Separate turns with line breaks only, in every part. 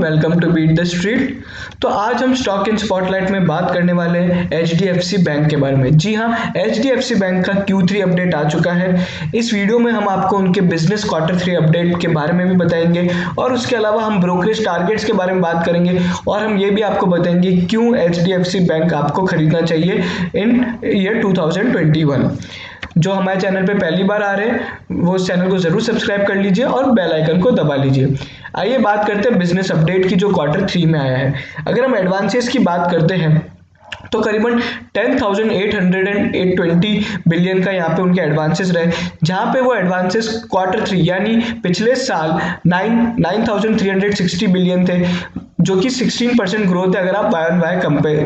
Welcome to beat the street. तो आज हम स्टॉक इन स्पॉटलाइट में बात करने वाले हैं एचडीएफसी बैंक के बारे में। जी हाँ, एचडीएफसी बैंक का Q3 अपडेट आ चुका है। इस वीडियो में हम आपको उनके बिजनेस Q3 अपडेट के बारे में भी बताएंगे और उसके अलावा हम ब्रोकरेज टारगेट्स के बारे में बात करेंगे और हम ये भी आपको बताएंगे क्यों एचडीएफसी बैंक आपको खरीदना चाहिए इन ईयर 2021। जो हमारे चैनल पे पहली बार आ रहे हैं वो इस चैनल को जरूर सब्सक्राइब कर लीजिए और बेल आइकन को दबा लीजिए। आइए बात करते हैं बिजनेस अपडेट की जो Q3 में आया है। अगर हम एडवांसेस की बात करते हैं तो करीबन 10,820 बिलियन का यहाँ पे उनके एडवांसेस रहे, जहाँ पे वो एडवांसेस Q3 यानी पिछले साल 9,360 बिलियन थे, जो कि 16% ग्रोथ है अगर आप वाई ऑन वाई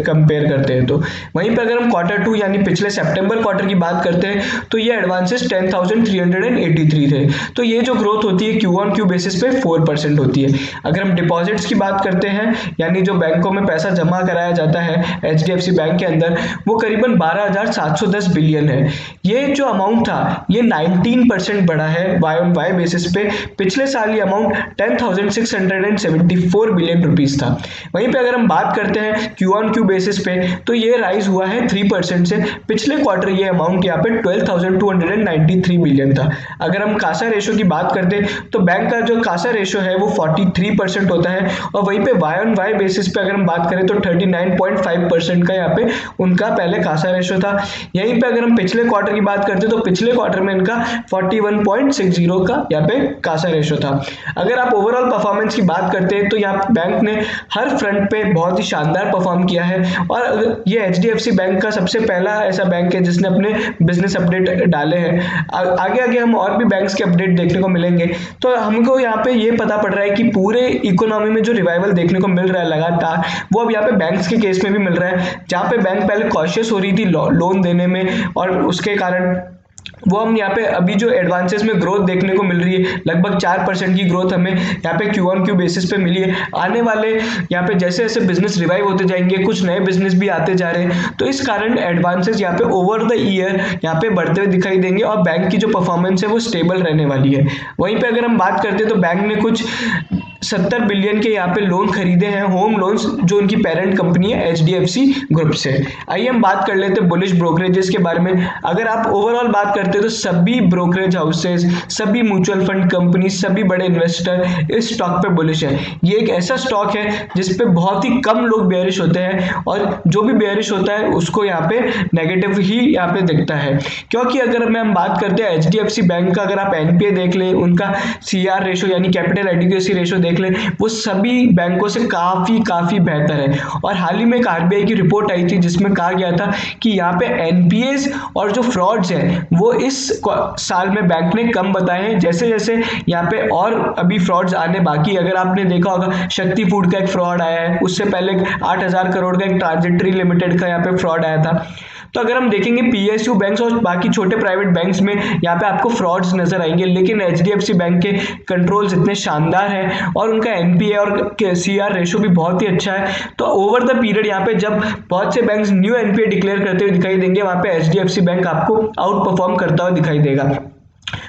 कंपेयर करते हैं। तो वहीं पे अगर हम Q2 यानी पिछले सितंबर क्वार्टर की बात करते हैं तो ये एडवांसेस 10,383 थे। तो ये जो ग्रोथ होती है क्यू ऑन क्यू बेसिस पे 4% होती है। अगर हम डिपॉजिट्स की बात करते हैं यानी जो बैंकों में पैसा जमा कराया जाता है एचडीएफसी बैंक के अंदर, वो करीबन 12,710 बिलियन है। ये जो अमाउंट था ये 19% बढ़ा है वाई ऑन वाई बेसिस पे। पिछले साल ये अमाउंट 10,674 बिलियन रुपीस था। वहीं पे अगर हम बात करते हैं क्यू ऑन क्यू बेसिस पे तो ये राइज हुआ है 3% से। पिछले क्वार्टर ये अमाउंट यहाँ पे 12,293 बिलियन था। अगर हम कासा रेशो की बात करते हैं तो बैंक का जो कासा रेशो है वो 43% होता है और वहीं पे वाई ऑन वाई बेसिस पे अगर हम बात करें तो 39.5% का यहाँ पे उनका पहले कासा रेशो था। यहीं पे अगर हम पिछले क्वार्टर की बात करते हैं तो पिछले क्वार्टर में इनका 41.60 का यहाँ पे कासा रेशो था। अगर आप ओवरऑल परफॉर्मेंस की बात करते हैं तो यहाँ बैंक ने हर फ्रंट पे बहुत ही शानदार परफॉर्म किया है और ये एचडीएफसी बैंक का सबसे पहला ऐसा बैंक है जिसने अपने बिजनेस अपडेट डाले हैं। आगे आगे हम और भी बैंक्स के अपडेट देखने को मिलेंगे। तो हमको यहाँ पे ये पता पड़ रहा है कि पूरे इकोनॉमी में जो रिवाइवल देखने को मिल रहा है लगातार, वो अब यहाँ पे बैंक्स के केस में भी मिल रहा है, जहाँ पे बैंक पहले कॉशियस हो रही थी लोन देने में और उसके कारण वो हम यहाँ पे अभी जो एडवांसेस में ग्रोथ देखने को मिल रही है, लगभग 4% की ग्रोथ हमें यहाँ पे क्यू ऑन क्यू बेसिस पे मिली है। आने वाले यहाँ पे जैसे जैसे बिजनेस रिवाइव होते जाएंगे, कुछ नए बिजनेस भी आते जा रहे हैं, तो इस कारण एडवांसेस यहाँ पे ओवर द ईयर यहाँ पे बढ़ते हुए दिखाई देंगे और बैंक की जो परफॉर्मेंस है वो स्टेबल रहने वाली है। वहीं पे अगर हम बात करते हैं तो बैंक ने कुछ 70 बिलियन के यहाँ पे लोन खरीदे हैं, होम लोन्स, जो उनकी पेरेंट कंपनी है एचडीएफसी ग्रुप से। आइए हम बात कर लेते हैं बुलिश ब्रोकरेजेस के बारे में। अगर आप ओवरऑल बात करते हैं तो सभी ब्रोकरेज हाउसेस, सभी म्यूचुअल फंड कंपनी, सभी बड़े इन्वेस्टर इस स्टॉक पे बुलिश है। ये एक ऐसा स्टॉक है जिसपे बहुत ही कम लोग बेयरिश होते हैं और जो भी बेयरिश होता है उसको यहाँ पे नेगेटिव ही यहाँ पे दिखता है। क्योंकि अगर हम बात करते हैं एचडीएफसी बैंक का, अगर आप एनपीए देख लें, उनका सीआर रेशो यानी कैपिटल एडिक्वेसी रेशो देख लें, वो सभी बैंकों से काफी बेहतर है। और हाल ही में एक आरबीआई की रिपोर्ट आई थी जिसमें कहा गया था कि यहाँ पे एनपीएस और जो फ्रॉड्स हैं वो इस साल में बैंक ने कम बताए हैं। जैसे जैसे यहाँ पे और अभी फ्रॉड्स आने बाकी, अगर आपने देखा होगा शक्ति फूड का एक फ्रॉड आया है, उससे पहले 8,000 करोड़ का एक ट्रांजिटरी लिमिटेड का यहाँ पे फ्रॉड आया था। तो अगर हम देखेंगे पीएसयू बैंक्स और बाकी छोटे प्राइवेट बैंक्स में यहाँ पे आपको फ्रॉड्स नजर आएंगे, लेकिन एचडीएफसी बैंक के कंट्रोल्स इतने शानदार हैं और उनका एनपीए और सीआर रेशो भी बहुत ही अच्छा है। तो ओवर द पीरियड यहाँ पे जब बहुत से बैंक्स न्यू एनपीए डिक्लेयर करते हुए दिखाई देंगे, वहां पे एचडीएफसी बैंक आपको आउट परफॉर्म करता हुआ दिखाई देगा।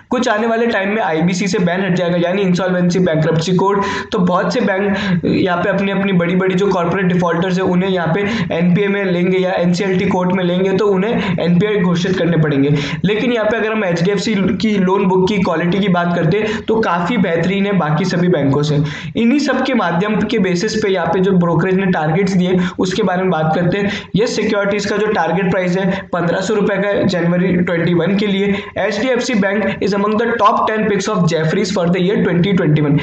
कुछ आने वाले टाइम में आईबीसी से बैन हट जाएगा यानी इंसॉल्वेंसी बैंक्रप्सी कोड। तो बहुत से बैंक यहाँ पे अपनी अपनी बड़ी बड़ी जो कॉर्पोरेट डिफॉल्टर्स है उन्हें यहाँ पे एनपीए में लेंगे या एनसीएलटी कोर्ट में लेंगे, तो उन्हें एनपीए घोषित करने पड़ेंगे। लेकिन यहाँ पे अगर हम एचडीएफसी की लोन बुक की क्वालिटी की बात करते हैं तो काफी बेहतरीन है बाकी सभी बैंकों से। इन्हीं सब के माध्यम के बेसिस पे यहाँ पे जो ब्रोकरेज ने टारगेट्स दिए उसके बारे में बात करते हैं। ये सिक्योरिटीज का जो टारगेट प्राइस है 1,500 रुपए का जनवरी 21 के लिए। HDFC bank is among the top 10 picks of Jefferies for the year 2021।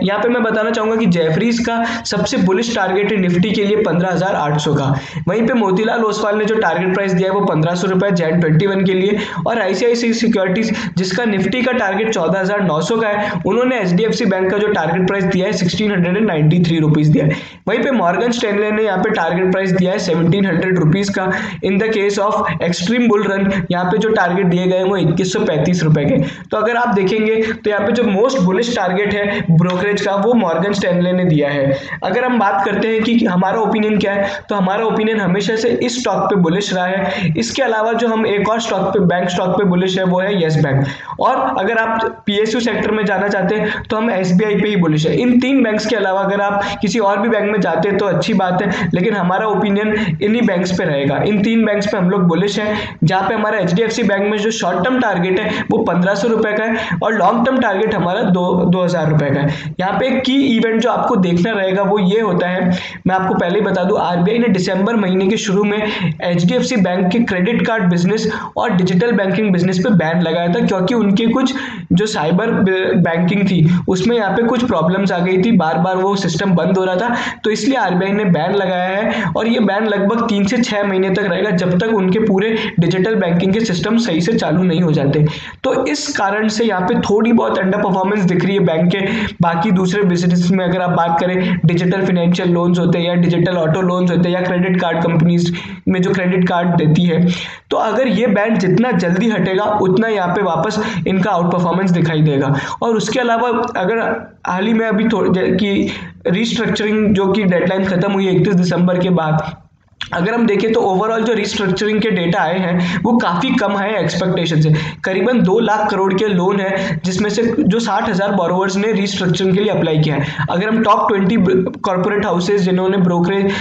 यहाँ पे मैं बताना चाहूंगा कि जेफरीज का सबसे बुलिश टारगेट है निफ्टी के लिए 15,800 का। वहीं पे मोतीलाल ओसवाल ने जो टारगेट प्राइस दिया है वो 1,500 रुपए जैन 21 के लिए। और आईसीआईसीआई सिक्योरिटीज जिसका निफ्टी का टारगेट 14,900 का है, उन्होंने एचडीएफसी बैंक का जो टारगेट प्राइस दिया है 1,693 रुपीज दिया है। वहीं पे मॉर्गन स्टैनले ने यहाँ पे टारगेट प्राइस दिया है 1,700 रुपीज का। In the case of extreme bull run यहाँ पे जो टारगेट दिए गए वो 2,135 रुपए के। तो अगर आप देखेंगे तो यहाँ पे जो मोस्ट बुलिश टारगेट है ब्रोकरेज का वो मॉर्गन स्टैनले ने दिया है। अगर हम बात करते हैं कि हमारा ओपिनियन क्या है, तो हमारा ओपिनियन हमेशा से इस स्टॉक पे बुलिश रहा है। इसके अलावा जो हम एक और स्टॉक पे, बैंक स्टॉक पे बुलिश है, वो है यस बैंक। और अगर आप पीएसयू सेक्टर में जाना चाहते हैं तो हम एसबीआई पे ही बुलिश है। इन तीन बैंक्स के अलावा अगर आप किसी और भी बैंक में जाते हैं तो अच्छी बात है, लेकिन हमारा ओपिनियन इन्हीं बैंक्स पे रहेगा। इन तीन बैंक्स पे हम लोग बुलिश हैं, जहां पे हमारा एचडीएफसी बैंक में जो शॉर्ट टर्म टारगेट है वो 1500 रुपए का है और लॉन्ग टर्म टारगेट हमारा 2000 रुपए का है। यहाँ पे एक की इवेंट जो आपको देखना रहेगा वो ये होता है, मैं आपको पहले ही बता दूं, आरबीआई ने दिसंबर महीने के शुरू में एचडीएफसी बैंक के क्रेडिट कार्ड बिजनेस और डिजिटल बैंकिंग बिजनेस पे बैन लगाया था, क्योंकि उनके कुछ जो साइबर बैंकिंग थी उसमें यहाँ पे कुछ प्रॉब्लम्स आ गई थी, बार बार वो सिस्टम बंद हो रहा था। तो इसलिए आरबीआई ने बैन लगाया है और ये बैन लगभग 3 से 6 महीने तक रहेगा, जब तक उनके पूरे डिजिटल बैंकिंग के सिस्टम सही से चालू नहीं हो जाते। तो इस कारण से यहाँ पे थोड़ी बहुत अंडर परफॉर्मेंस दिख रही है बैंक के बाकी दूसरे बिजनेस में। अगर आप बात करें, डिजिटल फाइनेंशियल लोन्स होते हैं या डिजिटल ऑटो लोन्स होते हैं या क्रेडिट कार्ड कंपनीज में जो क्रेडिट कार्ड देती है, तो अगर ये बैन जितना जल्दी हटेगा उतना यहाँ पे वापस इनका आउट परफॉर्मेंस दिखाई देगा। और उसके अलावा अगर हाल ही में अभी कि रीस्ट्रक्चरिंग जो कि डेडलाइन खत्म हुई 31 दिसंबर के बाद, अगर हम देखें तो ओवरऑल जो रिस्ट्रक्चरिंग के डेटा आए हैं वो काफी कम है एक्सपेक्टेशन से। करीबन 2 लाख करोड़ के लोन है, जिसमें से जो 60,000 बोरोवर्स ने रिस्ट्रक्चरिंग के लिए अप्लाई किया है। अगर हम टॉप 20 कॉर्पोरेट हाउसेज जिन्होंने ब्रोकरेज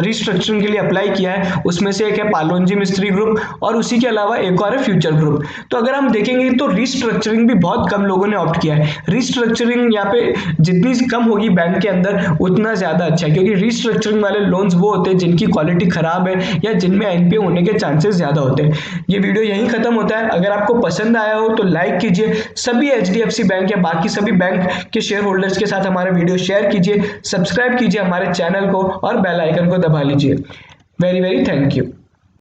रिस्ट्रक्चरिंग के लिए अप्लाई किया है, उसमें से एक है पालोंजी मिस्त्री ग्रुप और उसी के अलावा एक और है फ्यूचर ग्रुप। तो अगर हम देखेंगे तो रिस्ट्रक्चरिंग भी बहुत कम लोगों ने ऑप्ट किया है। रिस्ट्रक्चरिंग यहाँ पे जितनी कम होगी बैंक के अंदर उतना ज्यादा अच्छा है, क्योंकि रिस्ट्रक्चरिंग वाले लोन्स वो होते हैं जिनकी क्वालिटी खराब है या जिनमें एनपीए होने के चांसेस ज्यादा होते हैं। ये वीडियो यहीं खत्म होता है। अगर आपको पसंद आया हो तो लाइक कीजिए, सभी एचडीएफसी बैंक या बाकी सभी बैंक के शेयर होल्डर्स के साथ हमारा वीडियो शेयर कीजिए, सब्सक्राइब कीजिए हमारे चैनल को और बेल आइकन को दबा लीजिए। Very very thank you.